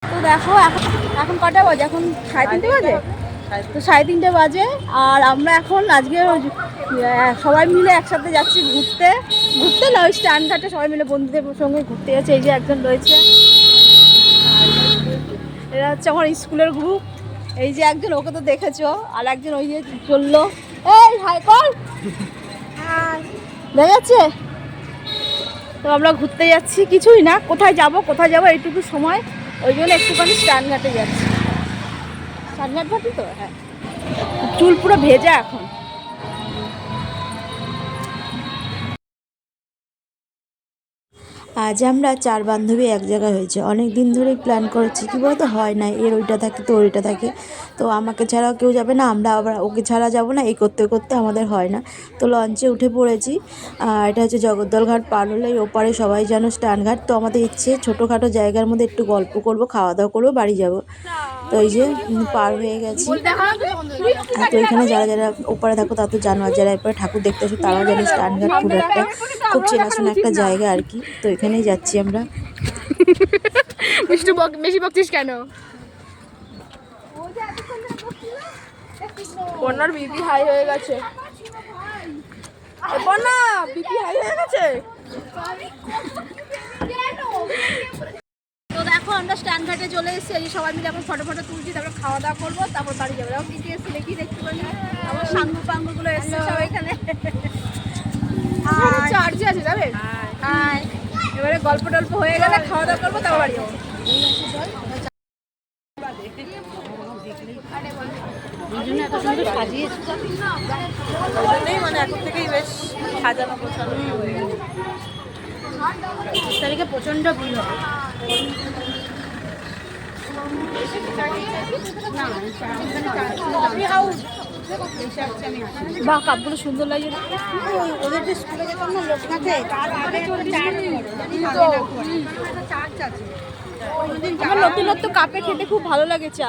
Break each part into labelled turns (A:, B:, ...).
A: তো দেখো এখন এখন কটা বাজে? এখন 3:30 বাজে। তো 3:30 বাজে আর আমরা এখন আজকে সবাই মিলে একসাথে যাচ্ছি ঘুরতে। ঘুরতে না, ওই স্ট্যান্ড ঘাটে সবাই মিলে বন্ধুদের সঙ্গে ঘুরতে যাচ্ছে। এই যে একজন রয়েছে, এরা হচ্ছে আমার স্কুলের গ্রুপ। এই যে একজন, ওকে তো দেখেছো, আর একজন ওই যে চললো। এই হাই কর, দেখেছে? তো আমরা ঘুরতে যাচ্ছি, কিছুই না, কোথায় যাব এইটুকু সময়, ওই জন্য একটুখানি স্ট্যান্ড ঘাটে যাচ্ছি। স্ট্যান্ড ঘাট ঘাটি তো, হ্যাঁ। চুল পুরো ভেজা এখন।
B: আজ আমরা 4 বান্ধবী এক জায়গায় হয়েছে। অনেক দিন ধরেই প্ল্যান করেছি, কী বলতো, হয় না, এর ওইটা থাকে তো ওইটা থাকে, তো আমাকে ছাড়াও কেউ যাবে না, আমরা আবার ওকে ছাড়া যাব না, এই করতে করতে আমাদের হয় না। তো লঞ্চে উঠে পড়েছি। এটা হচ্ছে জগদ্দল ঘাট পার হলেই ওপারে সবাই যেন স্ট্যান্ড ঘাট। তো আমাদের ইচ্ছে ছোটোখাটো জায়গার মধ্যে একটু গল্প করব, খাওয়া দাওয়া করবো, বাড়ি যাব। তো এই যে পার হয়ে গেছি। তো এখানে যারা যারা ওপারে থাকো তা তো জানো, আর যারা এরপরে ঠাকুর দেখতে আসো তারাও জানো স্ট্যান্ড ঘাট খুব একটা খুব চেনাশোনা একটা জায়গা আর কি। তো এখানেই যাচ্ছি আমরা।
A: বেশি বকছিস কেন? বন্যার বিপি হাই হয়ে গেছে। বন্যা বিপি হাই হয়ে গেছে। তো দেখো আমরা স্ট্যান্ড ঘাটে চলে এসেছি। এই সবাই মিলে এখন ফটো তুলছি, তারপর খাওয়া দাওয়া করবো, তারপর বাড়ি যাবো। এরকম কি এসে দেখতে পারি আমার সাঙ্গু পাঙ্গুগুলো এসছে সব এখানে। চার্জে আছে, যাবে? এবারে গল্প টল্প হয়ে গেলে খাওয়া দাওয়া করবো, তারপর বাড়ি যাবো।
C: এত সুন্দর সাজিয়েছে, মানে এখন থেকেই বেশ সাজানো গোছানো। 25 তারিখে প্রচন্ড ভিড় হবে।
A: বাহ, কাপগুলো সুন্দর লাগে।
C: ওদের যে স্কুলে যেতাম না লোকনাথে,
A: আমার নতুনত্ব কাপে খেতে খুব ভালো লাগে চা।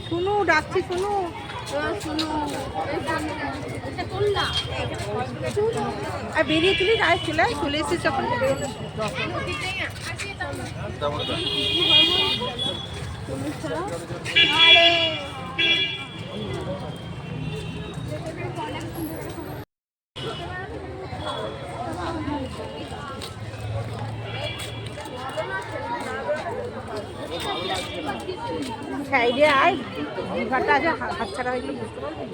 C: শুনু ডাকছি, শুনু আর বেরিয়ে চলে যায়, চলে এসেছে যখন। সাইডে আয়, ঘাটটা আছে হাত ছাড়া হয়ে গেলে বুঝতে পারবি।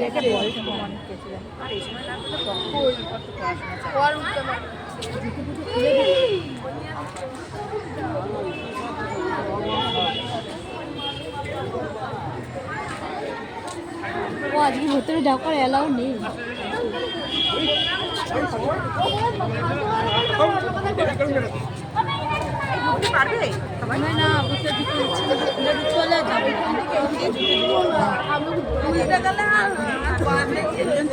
C: দেখে বল অনেক কেসে যাবে, আর এই সময় না
A: ও আজকে ভেতরে ঢোকার এলাও নেই।
C: পারবে
A: না, বুঝতে দিতে ইচ্ছে না, খুলে দিতে হলে যাবে।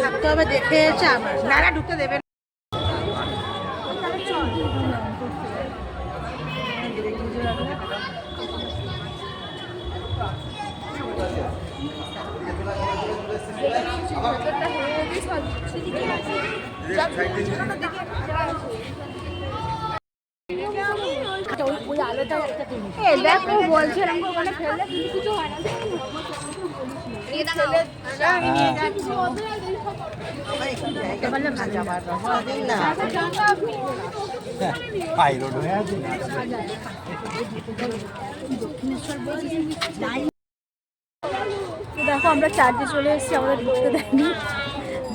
C: থাকতে হবে, দেখে এসে আবার নারা ঢুকতে দেবে।
A: দেখো বলছে ওখানে ফেললে কিছু হয় না। দেখো আমরা চার্জে চলে এসেছি, আমাদের ঢুকতে দেয়নি।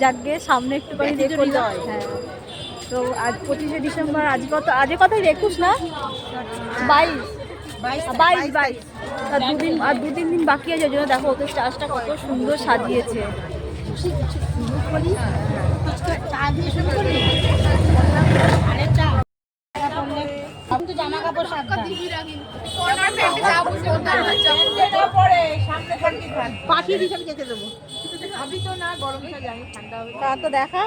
A: যাকে সামনে একটুখানি দেখো। হ্যাঁ, তো আজ 25শে ডিসেম্বর, আজ কতই 21 না, 22 আর 2-3 দিন বাকি আছে। জন্য দেখো ওদের চার্জটা কত সুন্দর সাজিয়েছে।
C: পাঠিয়ে দিস আমি যেতে দেবো। আমি তো না গরম চা জানি ঠান্ডা হবে।
A: তা তো দেখা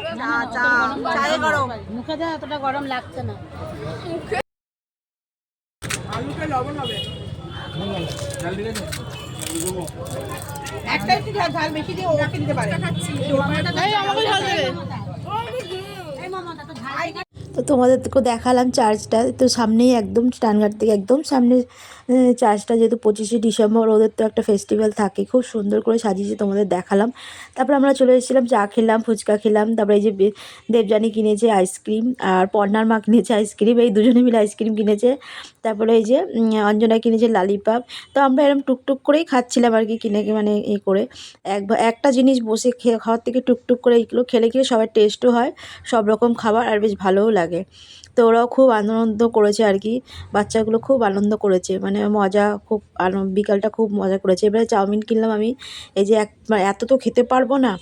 A: চায়ে গরম
C: মুখে দেয় অতটা গরম লাগছে না।
A: আলুতে লবণ হবে
C: একটা একটু ঝাল বেশি দিয়ে ও কিনতে পারে।
A: এই আমাকে ঝাল দেবে।
B: তো তোমাদেরকেও দেখালাম চার্চটা, তো সামনেই একদম স্টানঘাট থেকে একদম সামনে চার্চটা, যেহেতু 25শে ডিসেম্বর ওদের তো একটা ফেস্টিভ্যাল থাকে, খুব সুন্দর করে সাজিয়েছে, তোমাদের দেখালাম। তারপর আমরা চলে এসেছিলাম, চা খেলাম, ফুচকা খেলাম, তারপরে এই যে দেবযানী কিনেছে আইসক্রিম আর পর্ণার মা কিনেছে আইসক্রিম, এই দুজনে মিলে আইসক্রিম কিনেছে। তারপরে এই যে অঞ্জনা কিনেছে লালিপাপ। তো আমরা এরকম টুকটুক করেই খাচ্ছিলাম আর কি, কিনে মানে করে একটা জিনিস বসে খাওয়ার থেকে টুকটুক করে এইগুলো খেলে খেলে সবার টেস্টও হয়, সব রকম খাবার আর বেশ ভালোও লাগে। তো ওরাও খুব আনন্দ করেছে আর কি, বাচ্চাগুলো খুব আনন্দ করেছে, মানে মজা খুব বিকালটা খুব মজা করেছে। এবারে চাউমিন কিনলাম আমি, এই যে মানে এত তো খেতে পারবো না,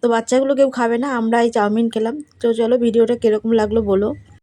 B: তো বাচ্চাগুলো কেউ খাবে না, আমরা এই চাউমিন খেলাম। তো চলো ভিডিওটা কীরকম লাগলো বলো।